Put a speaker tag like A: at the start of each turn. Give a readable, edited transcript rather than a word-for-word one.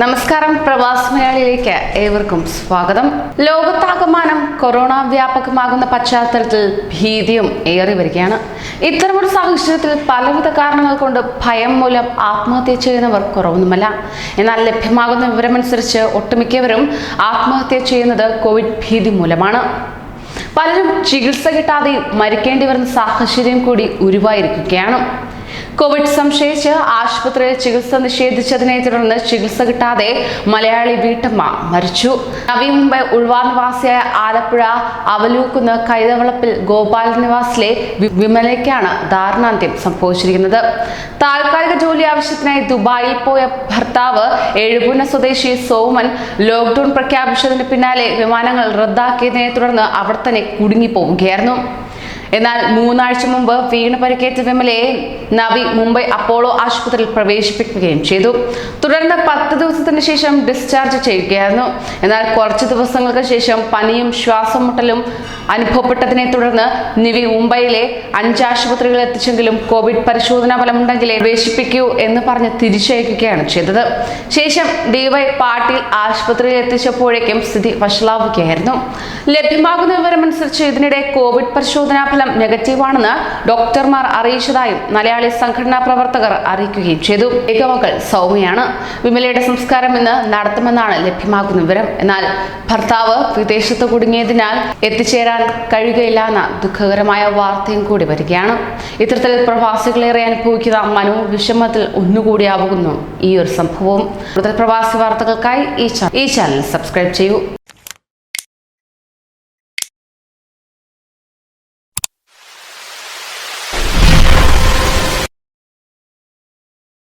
A: നമസ്കാരം, പ്രവാസി മലയാളിയിലേക്ക് ഏവർക്കും സ്വാഗതം. ലോകത്താകമാനം കൊറോണ വ്യാപകമാകുന്ന പശ്ചാത്തലത്തിൽ ഭീതിയും ഏറി വരികയാണ്. ഇത്തരമൊരു സാഹചര്യത്തിൽ പലവിധ കാരണങ്ങൾ കൊണ്ട് ഭയം മൂലം ആത്മഹത്യ ചെയ്യുന്നവർ കുറവൊന്നുമല്ല. എന്നാൽ ലഭ്യമാകുന്ന വിവരമനുസരിച്ച് ഒട്ടുമിക്കവരും ആത്മഹത്യ ചെയ്യുന്നത് കോവിഡ് ഭീതി മൂലമാണ്. പലരും ചികിത്സ കിട്ടാതെ മരിക്കേണ്ടി വരുന്ന സാഹചര്യം കൂടി ഉരുവായിരിക്കുകയാണ്. കോവിഡ് സംശയിച്ച് ആശുപത്രിയിൽ ചികിത്സ നിഷേധിച്ചതിനെ തുടർന്ന് ചികിത്സ കിട്ടാതെ മലയാളി വീട്ടമ്മ മരിച്ചു. നവി മുംബൈ ഉൾവാർ നിവാസിയായ ആലപ്പുഴ അവലൂക്കുന്ന് കൈതവളപ്പിൽ ഗോപാൽ നിവാസിലെ വിമലയ്ക്കാണ് ദാരുണാന്ത്യം സംഭവിച്ചിരിക്കുന്നത്. താൽക്കാലിക ജോലി ആവശ്യത്തിനായി ദുബായിൽ പോയ ഭർത്താവ് എഴുപുന്ന സ്വദേശി സോമൻ ലോക്ക്ഡൌൺ പ്രഖ്യാപിച്ചതിന് പിന്നാലെ വിമാനങ്ങൾ റദ്ദാക്കിയതിനെ തുടർന്ന് അവിടെ തന്നെ കുടുങ്ങിപ്പോവുകയായിരുന്നു. എന്നാൽ 3 ആഴ്ച മുമ്പ് വീണ് പരിക്കേറ്റ വിമലയെ നവി മുംബൈ അപ്പോളോ ആശുപത്രിയിൽ പ്രവേശിപ്പിക്കുകയും ചെയ്തു. തുടർന്ന് 10 ദിവസത്തിന് ശേഷം ഡിസ്ചാർജ് ചെയ്യുകയായിരുന്നു. എന്നാൽ കുറച്ച് ദിവസങ്ങൾക്ക് ശേഷം പനിയും ശ്വാസം മുട്ടലും അനുഭവപ്പെട്ടതിനെ തുടർന്ന് നവി മുംബൈയിലെ 5 ആശുപത്രികളിൽ എത്തിച്ചെങ്കിലും കോവിഡ് പരിശോധനാ ഫലമുണ്ടെങ്കിലേ പ്രവേശിപ്പിക്കൂ എന്ന് പറഞ്ഞ് തിരിച്ചയക്കുകയാണ് ചെയ്തത്. ശേഷം ഡിവൈ പാട്ടീൽ ആശുപത്രിയിൽ എത്തിച്ചപ്പോഴേക്കും സ്ഥിതി വഷളാവുകയായിരുന്നു. ലഭ്യമാകുന്ന വിവരമനുസരിച്ച് ഇതിനിടെ കോവിഡ് പരിശോധനാ ഫലം നെഗറ്റീവാണെന്ന് ഡോക്ടർമാർ അറിയിച്ചതായും മലയാളി സംഘടനാ പ്രവർത്തകർ അറിയിക്കുകയും ചെയ്തു. ഏകമകൾ സൗമ്യയാണ്. വിമലയുടെ സംസ്കാരം ഇന്ന് നടത്തുമെന്നാണ് ലഭ്യമാകുന്ന വിവരം. എന്നാൽ ഭർത്താവ് വിദേശത്ത് കുടുങ്ങിയതിനാൽ എത്തിച്ചേരാൻ കഴിയുകയില്ല എന്ന ദുഃഖകരമായ വാർത്തയും കൂടി വരികയാണ്. ഇത്തരത്തിൽ പ്രവാസികളേറെ അനുഭവിക്കുന്ന മനോവിഷമത്തിൽ ഒന്നുകൂടിയാവുന്നു ഈ ഒരു സംഭവം. കൂടുതൽ പ്രവാസി വാർത്തകൾക്കായി ഈ ചാനൽ സബ്സ്ക്രൈബ് ചെയ്യൂ.